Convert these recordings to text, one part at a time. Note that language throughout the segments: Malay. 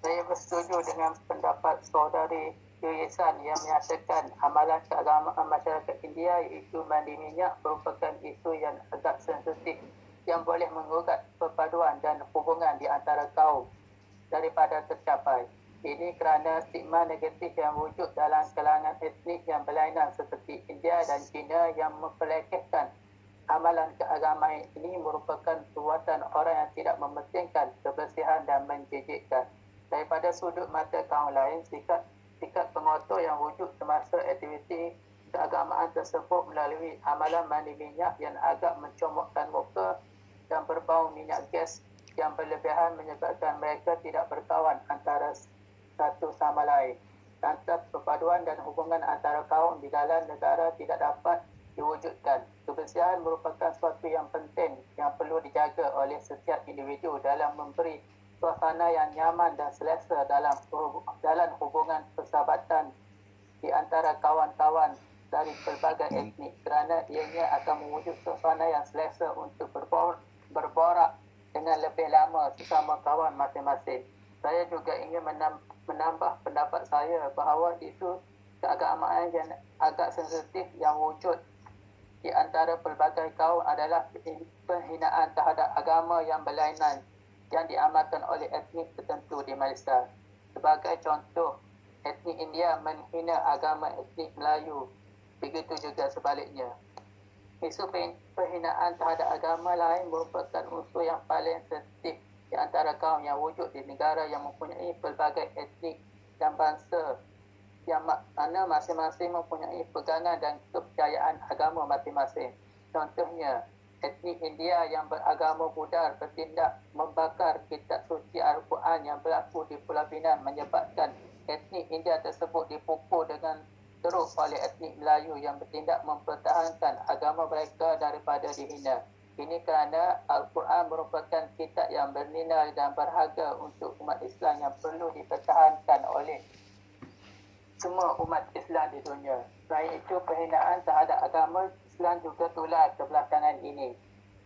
Saya bersetuju dengan pendapat saudari Yuyesan yang menyatakan amalan keagamaan masyarakat India iaitu mandi minyak merupakan isu yang agak sensitif yang boleh menggugat perpaduan dan hubungan di antara kaum daripada tercapai. Ini kerana stigma negatif yang wujud dalam kalangan etnik yang berlainan seperti India dan China yang memperlekehkan amalan keagamaan ini merupakan perbuatan orang yang tidak mementingkan kebersihan dan menjijikkan. Daripada sudut mata kaum lain, sikap pengotor yang wujud semasa aktiviti keagamaan tersebut melalui amalan mandi minyak yang agak mencomokkan muka dan berbau minyak gas yang berlebihan menyebabkan mereka tidak berkawan antara satu sama lain. Lantas perpaduan dan hubungan antara kaum di dalam negara tidak dapat diwujudkan. Kebersihan merupakan suatu yang penting yang perlu dijaga oleh setiap individu dalam memberi suasana yang nyaman dan selesa dalam hubungan persahabatan di antara kawan-kawan dari pelbagai etnik kerana ianya akan mewujud suasana yang selesa untuk berborak dengan lebih lama sesama kawan masing-masing. Saya juga ingin menambah pendapat saya bahawa isu keagamaan yang agak sensitif yang wujud di antara pelbagai kaum adalah penghinaan terhadap agama yang berlainan yang diamalkan oleh etnik tertentu di Malaysia. Sebagai contoh, etnik India menghina agama etnik Melayu. Begitu juga sebaliknya. Isu penghinaan terhadap agama lain merupakan unsur yang paling sensitif di antara kaum yang wujud di negara yang mempunyai pelbagai etnik dan bangsa yang mana masing-masing mempunyai pegangan dan kepercayaan agama masing-masing. Contohnya, etnik India yang beragama Buddha bertindak membakar kitab suci Al-Quran yang berlaku di Pulau Pinang menyebabkan etnik India tersebut dipukul dengan teruk oleh etnik Melayu yang bertindak mempertahankan agama mereka daripada dihina. Ini kerana Al-Quran merupakan kitab yang bernilai dan berharga untuk umat Islam yang perlu dipertahankan oleh semua umat Islam di dunia. Selain itu, penghinaan terhadap agama Islam juga tular kebelakangan ini.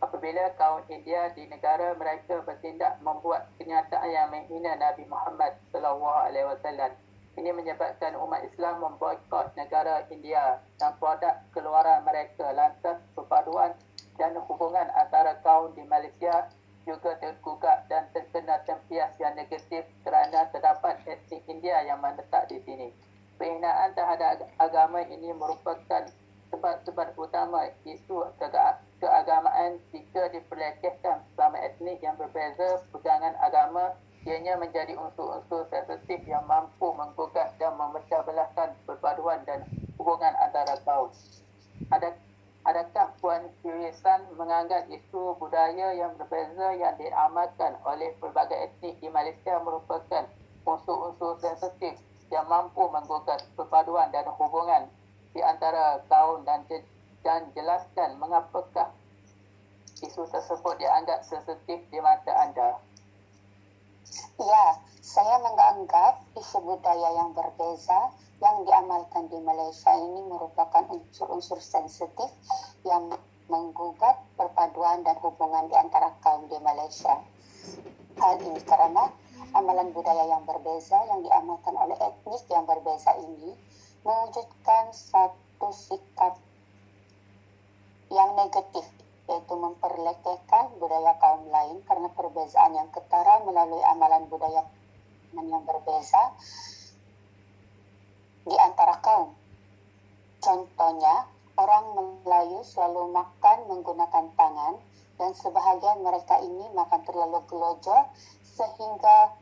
Apabila kaum India di negara mereka bertindak membuat kenyataan yang menghina Nabi Muhammad SAW. Ini menyebabkan umat Islam memboikot negara India dan produk keluaran mereka. Lantas perpaduan dan hubungan antara kaum di Malaysia juga tergugat dan terkena tempias yang negatif kerana terdapat etnik India yang menetap di sini. Penghinaan terhadap agama ini merupakan sebab utama isu keagamaan jika diperlekehkan selama etnik yang berbeza pegangan agama, ianya menjadi unsur-unsur sensitif yang mampu menggugat dan memecah belahkan perpaduan dan hubungan antara kaum. Adakah Puan Yuyesan menganggap isu budaya yang berbeza yang diamalkan oleh pelbagai etnik di Malaysia merupakan unsur-unsur sensitif yang mampu menggugat perpaduan dan hubungan di antara kaum dan jelaskan mengapakah isu tersebut dianggap sensitif di mata anda? Ya, saya menganggap isu budaya yang berbeza yang diamalkan di Malaysia ini merupakan unsur-unsur sensitif yang menggugat perpaduan dan hubungan di antara kaum di Malaysia. Hal ini karena amalan budaya yang berbeza yang diamalkan oleh etnik yang berbeza ini mewujudkan satu sikap yang negatif, yaitu memperlekehkan budaya kaum lain karena perbezaan yang ketara melalui amalan budaya yang berbeza di antara kaum. Contohnya, orang Melayu selalu makan menggunakan tangan dan sebahagian mereka ini makan terlalu gelojo sehingga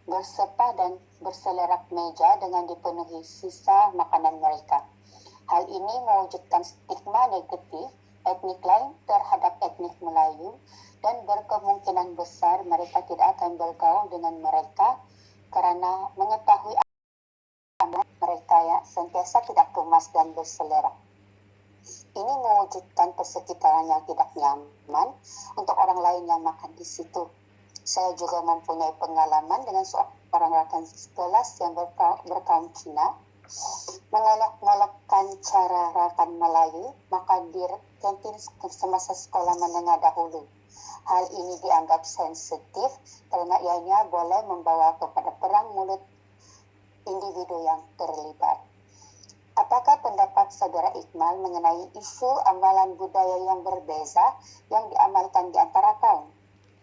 bersepah dan berselerak meja dengan dipenuhi sisa makanan mereka. Hal ini mewujudkan stigma negatif etnik lain terhadap etnik Melayu dan berkemungkinan besar mereka tidak akan bergaul dengan mereka karena mengetahui mereka yang sentiasa tidak kemas dan berselerak. Ini mewujudkan persekitaran yang tidak nyaman untuk orang lain yang makan di situ. Saya juga mempunyai pengalaman dengan seorang rakan sekelas yang berkaum Cina mengolok-olokkan cara rakan Melayu makan di kantin semasa sekolah menengah dahulu. Hal ini dianggap sensitif karena ianya boleh membawa kepada perang mulut individu yang terlibat. Apakah pendapat Saudara Iqmal mengenai isu amalan budaya yang berbeza yang diamalkan di antara kaum?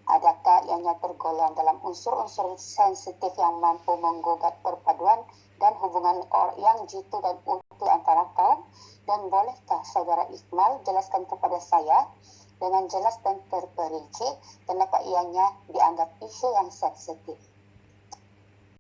Adakah ianya tergolong dalam unsur-unsur sensitif yang mampu menggugat perpaduan dan hubungan yang jitu dan utuh antara kaum? Dan bolehkah Saudara Iqmal jelaskan kepada saya dengan jelas dan terperinci kenapa ianya dianggap isu yang sensitif?